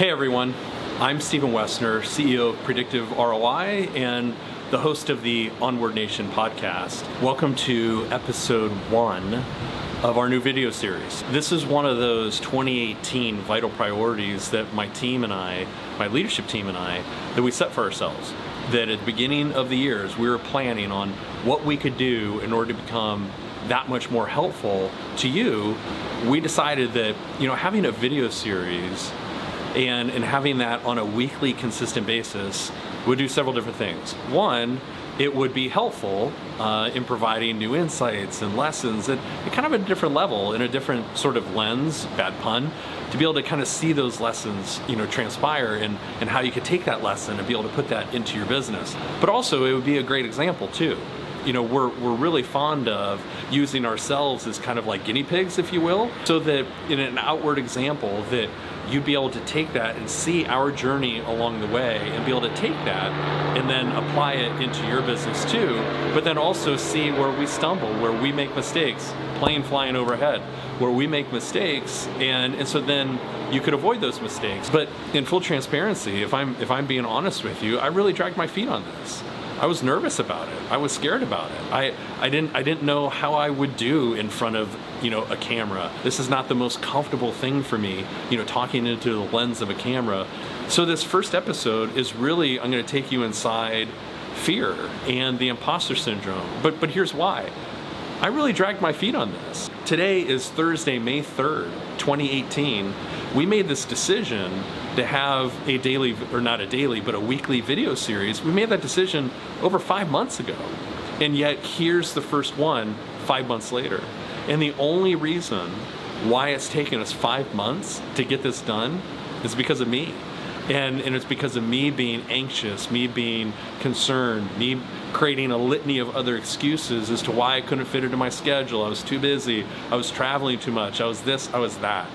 Hey everyone, I'm Stephen Wessner, CEO of Predictive ROI and the host of the Onward Nation podcast. Welcome to episode 1 of our new video series. This is one of those 2018 vital priorities that my team and I, my leadership team and I, that we set for ourselves. That at the beginning of the year, as we were planning on what we could do in order to become that much more helpful to you, we decided that, having a video series and having that on a weekly consistent basis would do several different things. One, it would be helpful in providing new insights and lessons at kind of a different level, in a different sort of lens, bad pun, to be able to kind of see those lessons, transpire and how you could take that lesson and be able to put that into your business. But also it would be a great example too. We're really fond of using ourselves as kind of like guinea pigs, if you will, so that in an outward example that you'd be able to take that and see our journey along the way and be able to take that and then apply it into your business too, but then also see where we stumble, where we make mistakes, plane flying overhead, where we make mistakes, and so then you could avoid those mistakes. But in full transparency, if I'm being honest with you, I really dragged my feet on this. I was nervous about it. I was scared about it. I didn't know how I would do in front of a camera. This is not the most comfortable thing for me, talking into the lens of a camera. So this first episode is really, I'm going to take you inside fear and the imposter syndrome. But here's why. I really dragged my feet on this. Today is Thursday, May 3rd, 2018. We made this decision to have a daily, or not a daily, but a weekly video series. We made that decision over 5 months ago. And yet here's the first one 5 months later. And the only reason why it's taken us 5 months to get this done is because of me. And it's because of me being anxious, me being concerned, me creating a litany of other excuses as to why I couldn't fit into my schedule. I was too busy, I was traveling too much, I was this, I was that.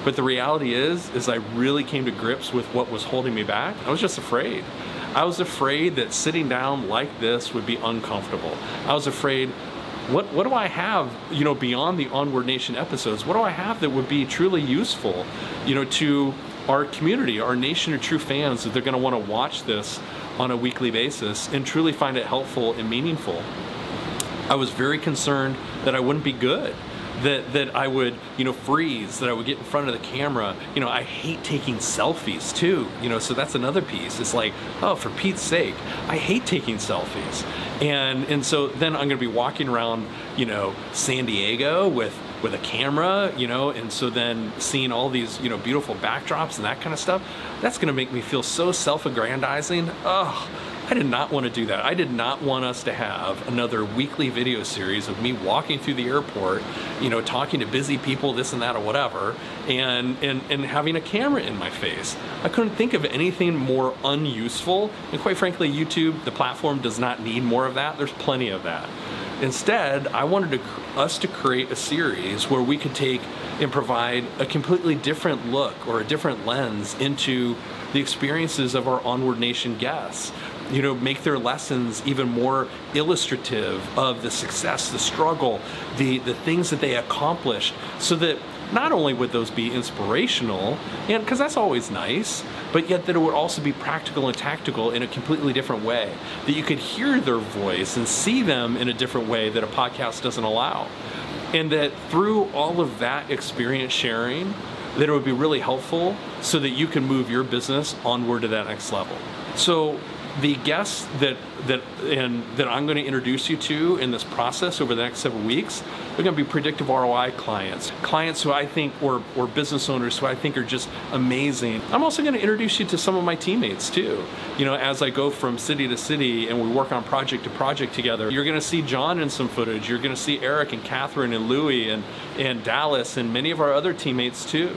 But the reality is I really came to grips with what was holding me back. I was just afraid. I was afraid that sitting down like this would be uncomfortable. I was afraid, what do I have, beyond the Onward Nation episodes, what do I have that would be truly useful, to our community, our nation of true fans, that they're gonna wanna watch this on a weekly basis and truly find it helpful and meaningful. I was very concerned that I wouldn't be good. That I would, freeze, that I would get in front of the camera. I hate taking selfies too, so that's another piece. It's like, oh, for Pete's sake, I hate taking selfies. And so then I'm gonna be walking around, San Diego with a camera, and so then seeing all these, beautiful backdrops and that kind of stuff, that's gonna make me feel so self-aggrandizing. Ugh. I did not want to do that. I did not want us to have another weekly video series of me walking through the airport, talking to busy people, this and that or whatever, and having a camera in my face. I couldn't think of anything more unuseful, and quite frankly, YouTube, the platform, does not need more of that. There's plenty of that. Instead, I wanted us to create a series where we could take and provide a completely different look or a different lens into the experiences of our Onward Nation guests. Make their lessons even more illustrative of the success, the struggle, the things that they accomplished, so that not only would those be inspirational, and because that's always nice, but yet that it would also be practical and tactical in a completely different way, that you could hear their voice and see them in a different way that a podcast doesn't allow. And that through all of that experience sharing, that it would be really helpful so that you can move your business onward to that next level. So the guests that I'm going to introduce you to in this process over the next several weeks are going to be predictive ROI clients who I think, or business owners who I think are just amazing. I'm also going to introduce you to some of my teammates too. As I go from city to city and we work on project to project together, you're going to see John in some footage. You're going to see Eric and Catherine and Louie and Dallas and many of our other teammates too.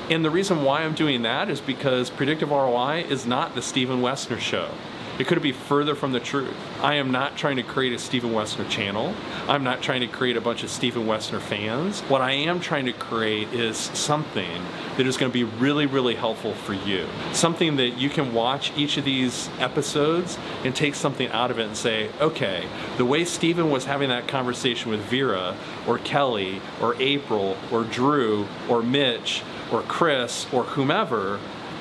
And the reason why I'm doing that is because Predictive ROI is not the Stephen Wessner show. It couldn't be further from the truth. I am not trying to create a Stephen Wessner channel. I'm not trying to create a bunch of Stephen Wessner fans. What I am trying to create is something that is going to be really, really helpful for you. Something that you can watch each of these episodes and take something out of it and say, okay, the way Stephen was having that conversation with Vera or Kelly or April or Drew or Mitch or Chris or whomever,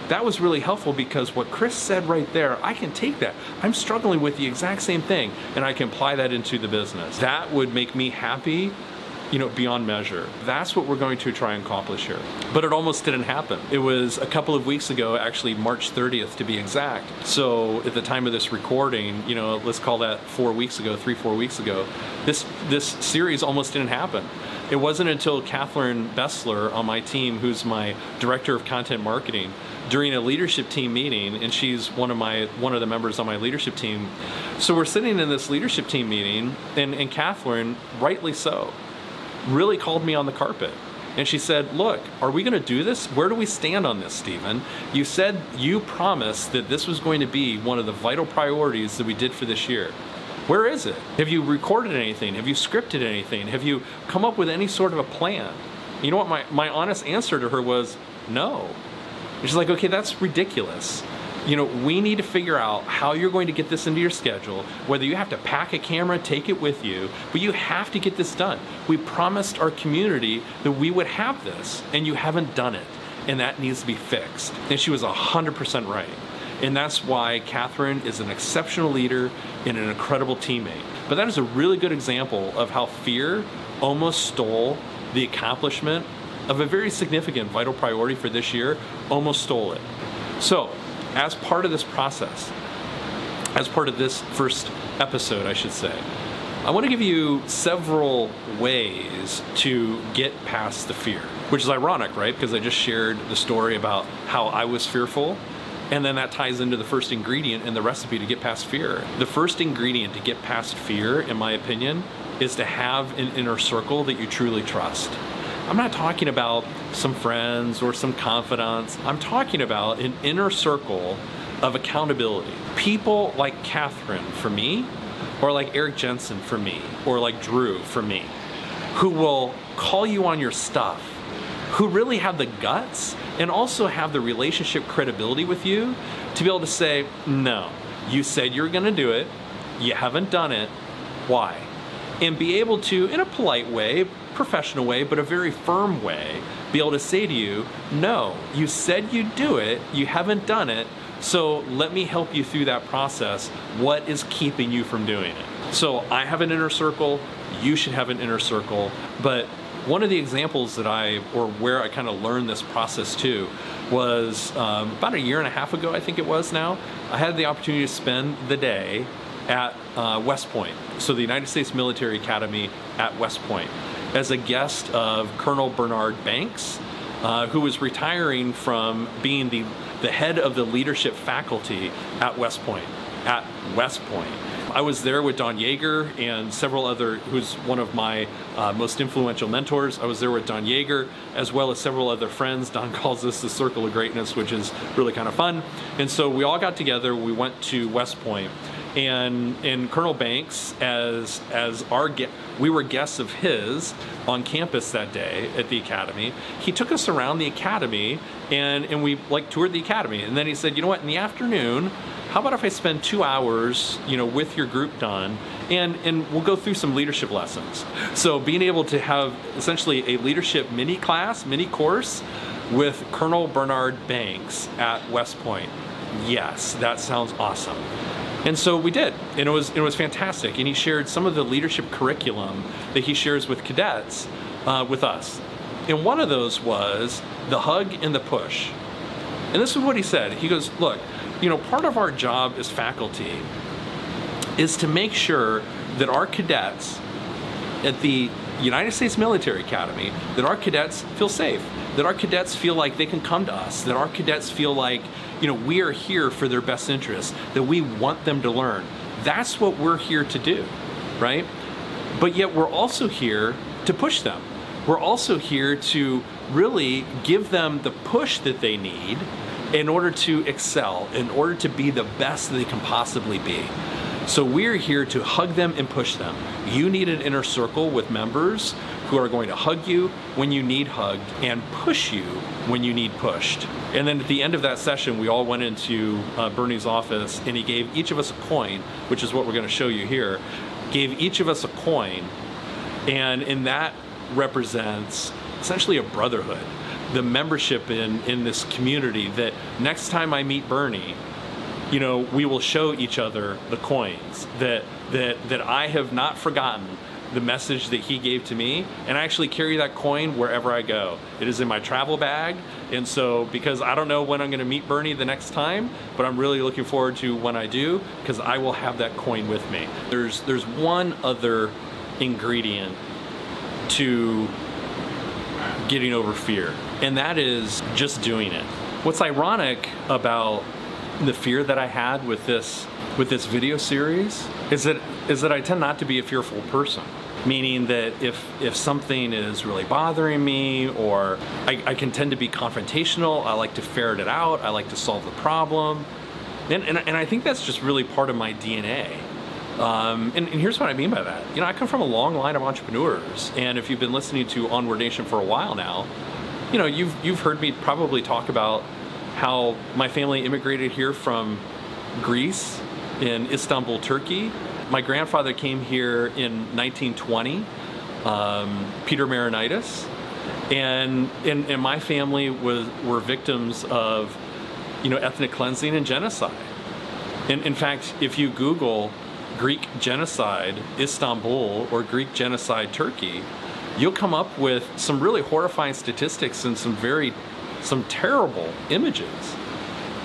that was really helpful because what Chris said right there, I can take that. I'm struggling with the exact same thing and I can apply that into the business. That would make me happy, beyond measure. That's what we're going to try and accomplish here. But it almost didn't happen. It was a couple of weeks ago, actually March 30th to be exact. So at the time of this recording, let's call that 4 weeks ago, 3-4 weeks ago, this series almost didn't happen. It wasn't until Catherine Bessler on my team, who's my director of content marketing, during a leadership team meeting, and she's one of the members on my leadership team. So we're sitting in this leadership team meeting, and Catherine, rightly so, really called me on the carpet. And she said, look, are we going to do this? Where do we stand on this, Stephen? You promised that this was going to be one of the vital priorities that we did for this year. Where is it? Have you recorded anything? Have you scripted anything? Have you come up with any sort of a plan? You know what? My honest answer to her was no. And she's like, okay, that's ridiculous. We need to figure out how you're going to get this into your schedule, whether you have to pack a camera, take it with you, but you have to get this done. We promised our community that we would have this, and you haven't done it, and that needs to be fixed. And she was 100% right. And that's why Catherine is an exceptional leader and an incredible teammate. But that is a really good example of how fear almost stole the accomplishment of a very significant vital priority for this year, almost stole it. So, as part of this process, as part of this first episode, I should say, I want to give you several ways to get past the fear, which is ironic, right? Because I just shared the story about how I was fearful, and then that ties into the first ingredient in the recipe to get past fear. The first ingredient to get past fear, in my opinion, is to have an inner circle that you truly trust. I'm not talking about some friends or some confidants. I'm talking about an inner circle of accountability. People like Catherine for me, or like Eric Jensen for me, or like Drew for me, who will call you on your stuff, who really have the guts and also have the relationship credibility with you to be able to say, no, you said you're gonna do it, you haven't done it, why? And be able to, in a polite way, professional way, but a very firm way, be able to say to you, no, you said you'd do it, you haven't done it, so let me help you through that process. What is keeping you from doing it? So I have an inner circle, you should have an inner circle, but one of the examples where I kind of learned this process too was about 1.5 years ago, I think it was now. I had the opportunity to spend the day at West Point, so the United States Military Academy at West Point, as a guest of Colonel Bernard Banks, who was retiring from being the head of the leadership faculty at West Point. I was there with Don Yeager and several other, who's one of my most influential mentors. I was there with Don Yeager, as well as several other friends. Don calls this the Circle of Greatness, which is really kind of fun. And so we all got together, we went to West Point, and Colonel Banks, as our we were guests of his on campus that day at the academy. He took us around the academy and we toured the academy. And then he said, you know what, in the afternoon, how about if I spend 2 hours, with your group, Don, and we'll go through some leadership lessons. So being able to have essentially a leadership mini course with Colonel Bernard Banks at West Point. Yes, that sounds awesome. And so we did, and it was fantastic. And he shared some of the leadership curriculum that he shares with cadets with us. And one of those was the hug and the push. And this is what he said. He goes, look, part of our job as faculty is to make sure that our cadets at the United States Military Academy, that our cadets feel safe, that our cadets feel like they can come to us, that our cadets feel like, we are here for their best interests, that we want them to learn. That's what we're here to do, right? But yet we're also here to push them. We're also here to really give them the push that they need in order to excel, in order to be the best that they can possibly be. So we're here to hug them and push them. You need an inner circle with members who are going to hug you when you need hugged and push you when you need pushed. And then at the end of that session, we all went into Bernie's office, and he gave each of us a coin, which is what we're going to show you here, gave each of us a coin, and that represents essentially a brotherhood. the membership in this community, that next time I meet Bernie, you know, we will show each other the coins, that I have not forgotten the message that he gave to me, and I actually carry that coin wherever I go. It is in my travel bag, and so because I don't know when I'm going to meet Bernie the next time, but I'm really looking forward to when I do, because I will have that coin with me. There's one other ingredient to getting over fear, and that is just doing it. What's ironic about the fear that I had with this video series is that I tend not to be a fearful person. Meaning that if something is really bothering me, or I can tend to be confrontational, I like to ferret it out, I like to solve the problem. And I think that's just really part of my DNA. And here's what I mean by that. You know, I come from a long line of entrepreneurs, and if you've been listening to Onward Nation for a while now, you know, you've heard me probably talk about how my family immigrated here from Greece, in Istanbul, Turkey. My grandfather came here in 1920, Peter Marinitis, and my family were victims of, you know, ethnic cleansing and genocide. In fact, if you Google Greek genocide Istanbul or Greek genocide Turkey, you'll come up with some really horrifying statistics and some terrible images,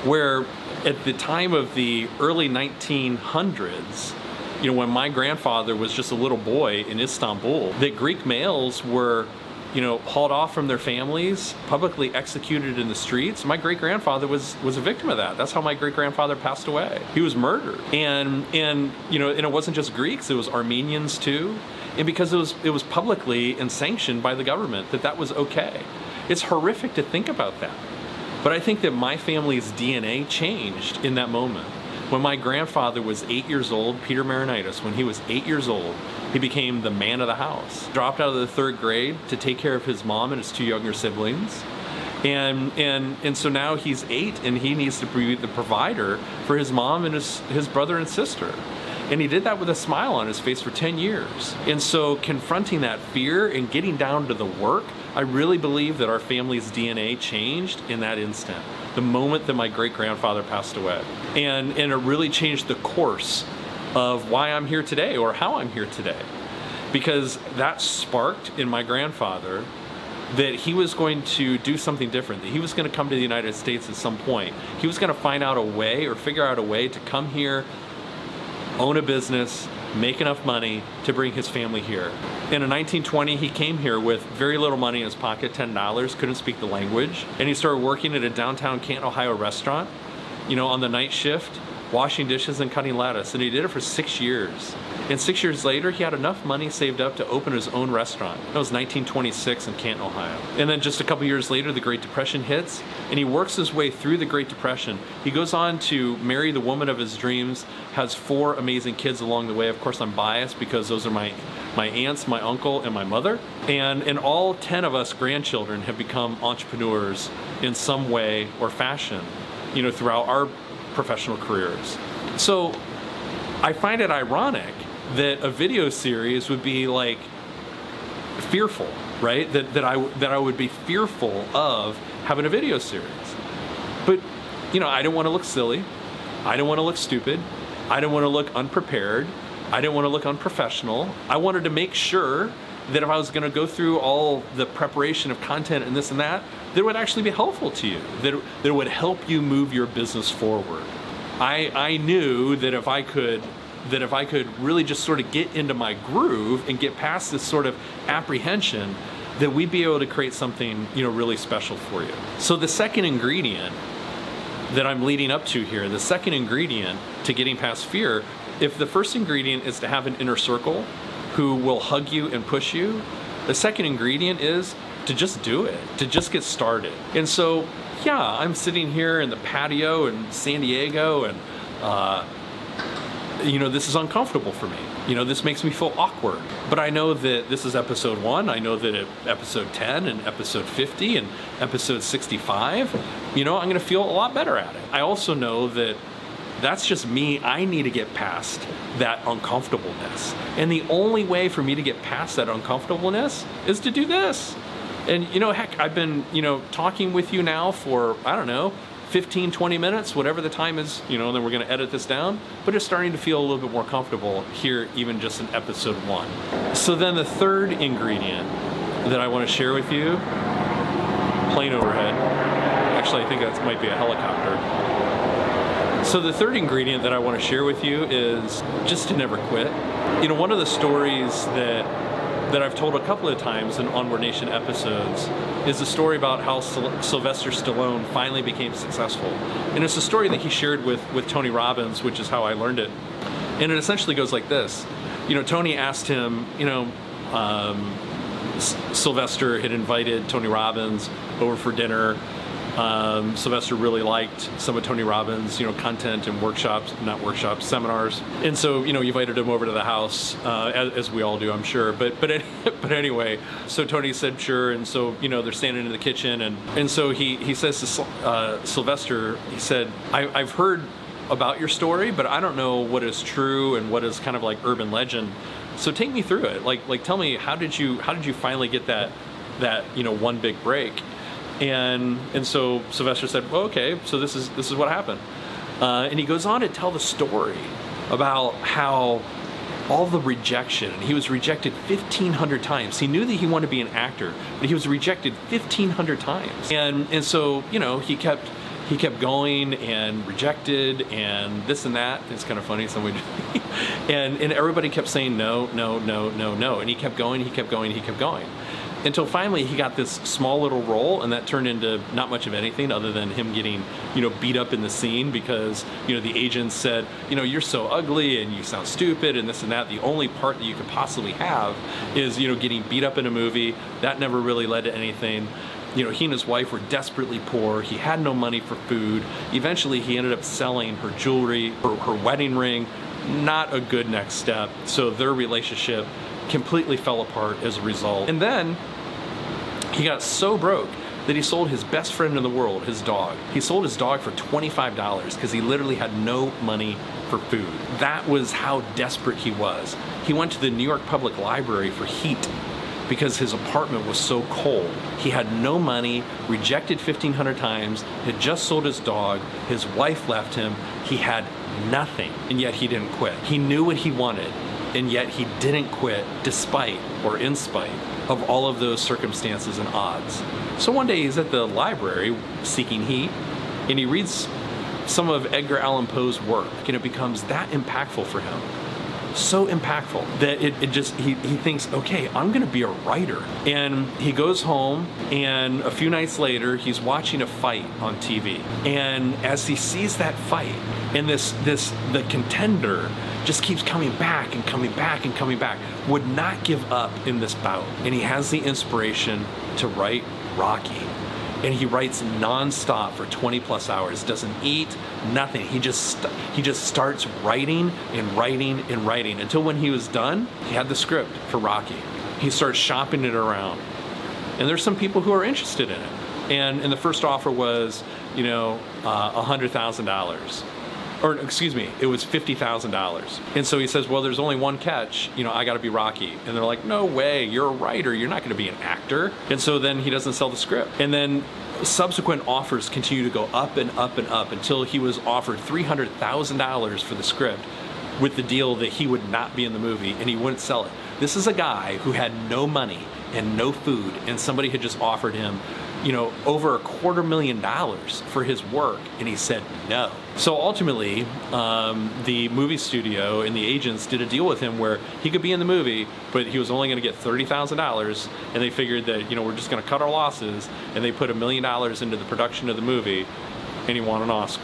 where at the time of the early 1900s, you know, when my grandfather was just a little boy in Istanbul, that Greek males were, you know, hauled off from their families, publicly executed in the streets. My great-grandfather was a victim of that. That's how my great-grandfather passed away. He was murdered. And you know, and it wasn't just Greeks, it was Armenians too. And because it was publicly and sanctioned by the government that was okay. It's horrific to think about that. But I think that my family's DNA changed in that moment. When my grandfather was 8 years old, Peter Marinitis, when he was 8 years old, he became the man of the house. Dropped out of the 3rd grade to take care of his mom and his 2 younger siblings. And so now he's 8 and he needs to be the provider for his mom and his brother and sister. And he did that with a smile on his face for 10 years. And so confronting that fear and getting down to the work, I really believe that our family's DNA changed in that instant, the moment that my great-grandfather passed away. And it really changed the course of why I'm here today, or how I'm here today. Because that sparked in my grandfather that he was going to do something different, that he was going to come to the United States at some point. He was going to find out a way, or figure out a way to come here, own a business, make enough money to bring his family here. And in 1920, he came here with very little money in his pocket, $10, couldn't speak the language. And he started working at a downtown Canton, Ohio restaurant, you know, on the night shift, washing dishes and cutting lettuce. And he did it for 6 years. And 6 years later, he had enough money saved up to open his own restaurant. That was 1926 in Canton, Ohio. And then just a couple years later, the Great Depression hits, and he works his way through the Great Depression. He goes on to marry the woman of his dreams, has 4 amazing kids along the way. Of course, I'm biased because those are my aunts, my uncle, and my mother. And all 10 of us grandchildren have become entrepreneurs in some way or fashion, you know, throughout our professional careers. So I find it ironic that a video series would be like fearful, right? That I would be fearful of having a video series. But, you know, I don't want to look silly. I don't want to look stupid. I don't want to look unprepared. I didn't want to look unprofessional. I wanted to make sure that if I was going to go through all the preparation of content and this and that it would actually be helpful to you, that it would help you move your business forward. I knew that if I could really just sort of get into my groove and get past this sort of apprehension, that we'd be able to create something, you know, really special for you. So the second ingredient that I'm leading up to here, the second ingredient to getting past fear, if the first ingredient is to have an inner circle who will hug you and push you, the second ingredient is to just do it, to just get started. And so, yeah, I'm sitting here in the patio in San Diego, and you know, this is uncomfortable for me. You know, this makes me feel awkward. But I know that this is episode 1. I know that episode 10 and episode 50 and episode 65, you know, I'm gonna feel a lot better at it. I also know that that's just me. I need to get past that uncomfortableness. And the only way for me to get past that uncomfortableness is to do this. And heck, I've been, talking with you now for, I don't know, 15, 20 minutes, whatever the time is, then we're going to edit this down, but it's starting to feel a little bit more comfortable here, even just in episode 1. So then the third ingredient that I want to share with you, plane overhead. Actually, I think that might be a helicopter. So the third ingredient that I want to share with you is just to never quit. One of the stories that I've told a couple of times in Onward Nation episodes is a story about how Sylvester Stallone finally became successful. And it's a story that he shared with Tony Robbins, which is how I learned it. And it essentially goes like this. Tony asked him, Sylvester had invited Tony Robbins over for dinner. Sylvester really liked some of Tony Robbins, content and seminars. And so, he invited him over to the house, as we all do, I'm sure. But anyway, so Tony said sure. And so, they're standing in the kitchen. And so he says to Sylvester, he said, I've heard about your story, but I don't know what is true and what is kind of like urban legend. So take me through it. Like tell me, how did you finally get that one big break? And so Sylvester said, well, okay, so this is what happened. And he goes on to tell the story about how all the rejection, and he was rejected 1,500 times. He knew that he wanted to be an actor, but he was rejected 1,500 times. And so, he kept going and rejected and this and that. It's kind of funny. And everybody kept saying no. And he kept going. Until finally he got this small little role, and that turned into not much of anything other than him getting, beat up in the scene because, the agents said, you're so ugly and you sound stupid and this and that. The only part that you could possibly have is, getting beat up in a movie. That never really led to anything. He and his wife were desperately poor. He had no money for food. Eventually he ended up selling her jewelry, her wedding ring. Not a good next step. So their relationship completely fell apart as a result. And then he got so broke that he sold his best friend in the world, his dog. He sold his dog for $25 because he literally had no money for food. That was how desperate he was. He went to the New York Public Library for heat because his apartment was so cold. He had no money, rejected 1,500 times, had just sold his dog, his wife left him, he had nothing, and yet he didn't quit. He knew what he wanted, and yet he didn't quit despite or in spite of all of those circumstances and odds. So one day he's at the library seeking heat, and he reads some of Edgar Allan Poe's work, and it becomes that impactful for him. So impactful that he thinks, okay, I'm gonna be a writer. And he goes home, and a few nights later he's watching a fight on TV. And as he sees that fight, and the contender just keeps coming back and coming back and coming back, would not give up in this bout. And he has the inspiration to write Rocky. And he writes nonstop for 20 plus hours, doesn't eat, nothing. He just starts writing and writing and writing until when he was done, he had the script for Rocky. He starts shopping it around. And there's some people who are interested in it. And the first offer was, $100,000. Or excuse me, it was $50,000. And so he says, well, there's only one catch, I gotta be Rocky. And they're like, no way, you're a writer, you're not gonna be an actor. And so then he doesn't sell the script. And then subsequent offers continue to go up and up and up until he was offered $300,000 for the script with the deal that he would not be in the movie and he wouldn't sell it. This is a guy who had no money and no food, and somebody had just offered him over $250,000 for his work, and he said no. So ultimately, the movie studio and the agents did a deal with him where he could be in the movie, but he was only going to get $30,000, and they figured that, we're just going to cut our losses, and they put $1 million into the production of the movie, and he won an Oscar.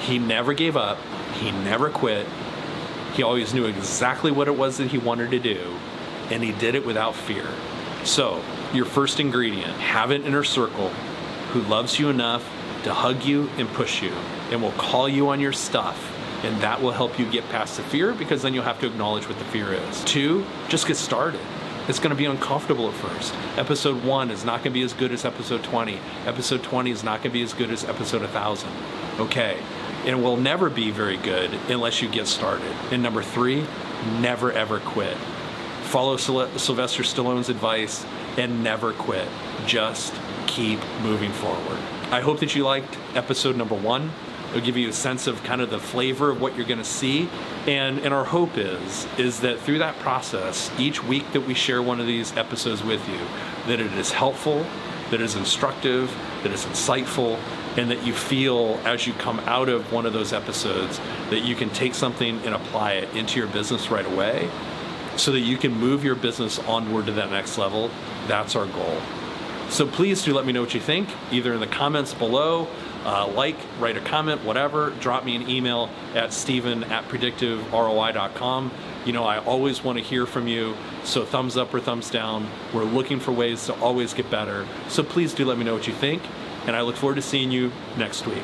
He never gave up. He never quit. He always knew exactly what it was that he wanted to do, and he did it without fear. So, your first ingredient, have an inner circle who loves you enough to hug you and push you and will call you on your stuff, and that will help you get past the fear, because then you'll have to acknowledge what the fear is. 2, just get started. It's going to be uncomfortable at first. Episode 1 is not going to be as good as episode 20. Episode 20 is not going to be as good as episode 1000. Okay, and it will never be very good unless you get started. And number 3, never ever quit. Follow Sylvester Stallone's advice and never quit. Just keep moving forward. I hope that you liked episode number 1. It'll give you a sense of kind of the flavor of what you're going to see. And our hope is that through that process, each week that we share one of these episodes with you, that it is helpful, that it is instructive, that it's insightful, and that you feel as you come out of one of those episodes that you can take something and apply it into your business right away so that you can move your business onward to that next level. That's our goal. So please do let me know what you think, either in the comments below, write a comment, whatever. Drop me an email at steven@predictiveroi.com. You know, I always want to hear from you, so thumbs up or thumbs down. We're looking for ways to always get better. So please do let me know what you think, and I look forward to seeing you next week.